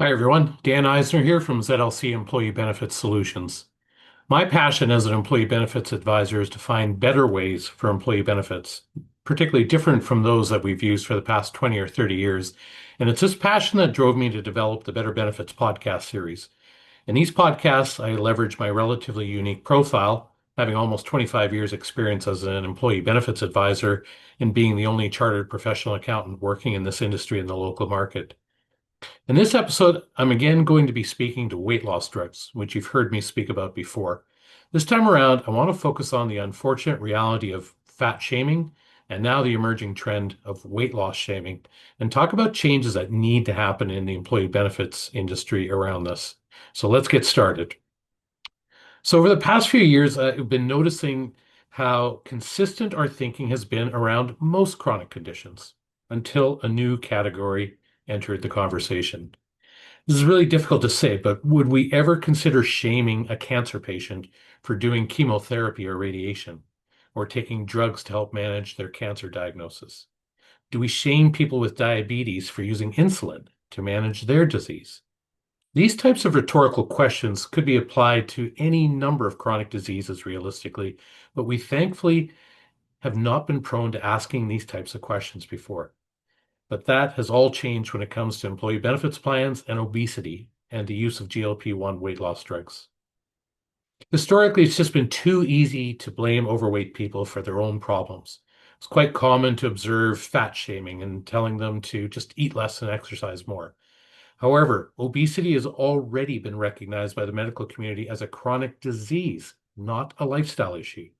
Hi, everyone. Dan Eisner here from ZLC Employee Benefits Solutions. My passion as an employee benefits advisor is to find better ways for employee benefits, particularly different from those that we've used for the past 20 or 30 years. And it's this passion that drove me to develop the Better Benefits podcast series. In these podcasts, I leverage my relatively unique profile, having almost 25 years experience as an employee benefits advisor and being the only chartered professional accountant working in this industry in the local market. In this episode, I'm again going to be speaking to weight loss drugs, which you've heard me speak about before. This time around, I want to focus on the unfortunate reality of fat shaming and now the emerging trend of weight loss shaming, and talk about changes that need to happen in the employee benefits industry around this. So let's get started. So, over the past few years, I've been noticing how consistent our thinking has been around most chronic conditions until a new category entered the conversation. This is really difficult to say, but would we ever consider shaming a cancer patient for doing chemotherapy or radiation, or taking drugs to help manage their cancer diagnosis? Do we shame people with diabetes for using insulin to manage their disease? These types of rhetorical questions could be applied to any number of chronic diseases realistically, but we thankfully have not been prone to asking these types of questions before. But that has all changed when it comes to employee benefits plans and obesity and the use of GLP-1 weight loss drugs. Historically, it's just been too easy to blame overweight people for their own problems. It's quite common to observe fat shaming and telling them to just eat less and exercise more. However, obesity has already been recognized by the medical community as a chronic disease, not a lifestyle issue.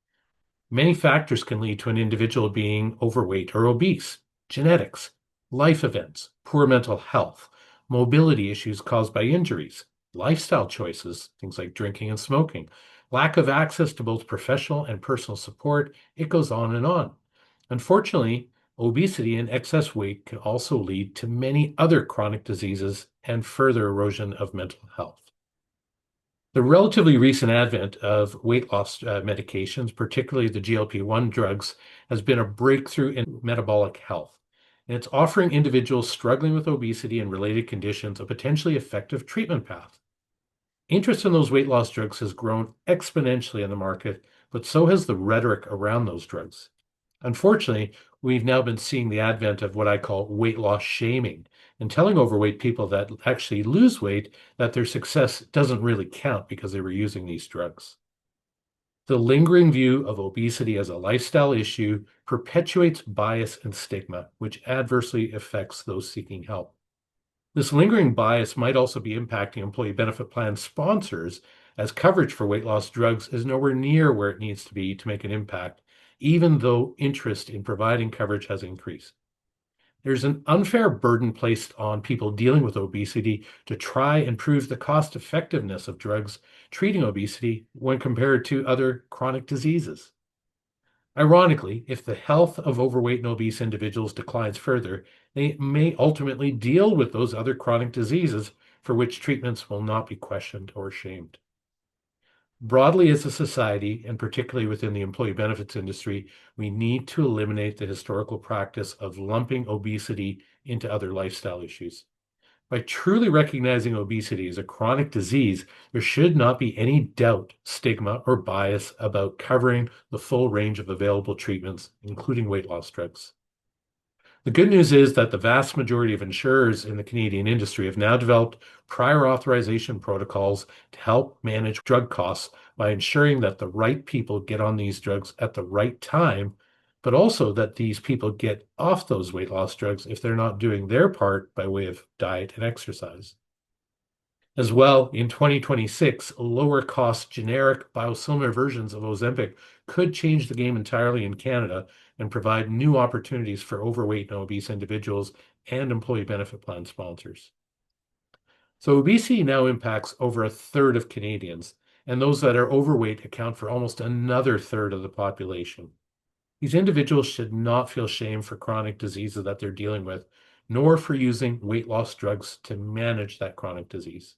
Many factors can lead to an individual being overweight or obese: genetics, life events, poor mental health, mobility issues caused by injuries, lifestyle choices, things like drinking and smoking, lack of access to both professional and personal support. It goes on and on. Unfortunately, obesity and excess weight can also lead to many other chronic diseases and further erosion of mental health. The relatively recent advent of weight loss medications, particularly the GLP-1 drugs, has been a breakthrough in metabolic health. And it's offering individuals struggling with obesity and related conditions a potentially effective treatment path. Interest in those weight loss drugs has grown exponentially in the market, but so has the rhetoric around those drugs. Unfortunately, we've now been seeing the advent of what I call weight loss shaming and telling overweight people that actually lose weight that their success doesn't really count because they were using these drugs. The lingering view of obesity as a lifestyle issue perpetuates bias and stigma, which adversely affects those seeking help. This lingering bias might also be impacting employee benefit plan sponsors, as coverage for weight loss drugs is nowhere near where it needs to be to make an impact, even though interest in providing coverage has increased. There's an unfair burden placed on people dealing with obesity to try and prove the cost effectiveness of drugs treating obesity when compared to other chronic diseases. Ironically, if the health of overweight and obese individuals declines further, they may ultimately deal with those other chronic diseases for which treatments will not be questioned or shamed. Broadly as a society, and particularly within the employee benefits industry, we need to eliminate the historical practice of lumping obesity into other lifestyle issues. By truly recognizing obesity as a chronic disease, there should not be any doubt, stigma, or bias about covering the full range of available treatments, including weight loss drugs. The good news is that the vast majority of insurers in the Canadian industry have now developed prior authorization protocols to help manage drug costs by ensuring that the right people get on these drugs at the right time, but also that these people get off those weight loss drugs if they're not doing their part by way of diet and exercise. As well, in 2026, lower cost generic biosimilar versions of Ozempic could change the game entirely in Canada and provide new opportunities for overweight and obese individuals and employee benefit plan sponsors. So obesity now impacts over a third of Canadians, and those that are overweight account for almost another third of the population. These individuals should not feel shame for chronic diseases that they're dealing with, nor for using weight loss drugs to manage that chronic disease.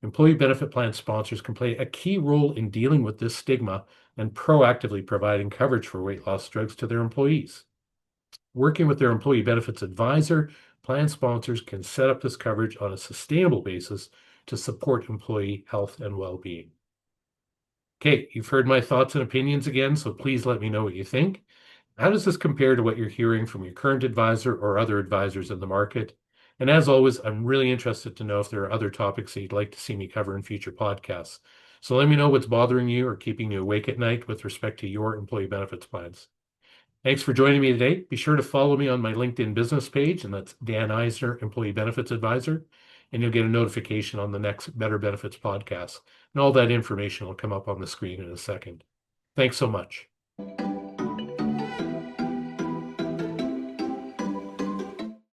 Employee benefit plan sponsors can play a key role in dealing with this stigma and proactively providing coverage for weight loss drugs to their employees. Working with their employee benefits advisor, plan sponsors can set up this coverage on a sustainable basis to support employee health and well-being. Okay, you've heard my thoughts and opinions again, so please let me know what you think. How does this compare to what you're hearing from your current advisor or other advisors in the market? And as always, I'm really interested to know if there are other topics that you'd like to see me cover in future podcasts. So let me know what's bothering you or keeping you awake at night with respect to your employee benefits plans. Thanks for joining me today. Be sure to follow me on my LinkedIn business page, and that's Dan Eisner, Employee Benefits Advisor, and you'll get a notification on the next Better Benefits podcast. And all that information will come up on the screen in a second. Thanks so much.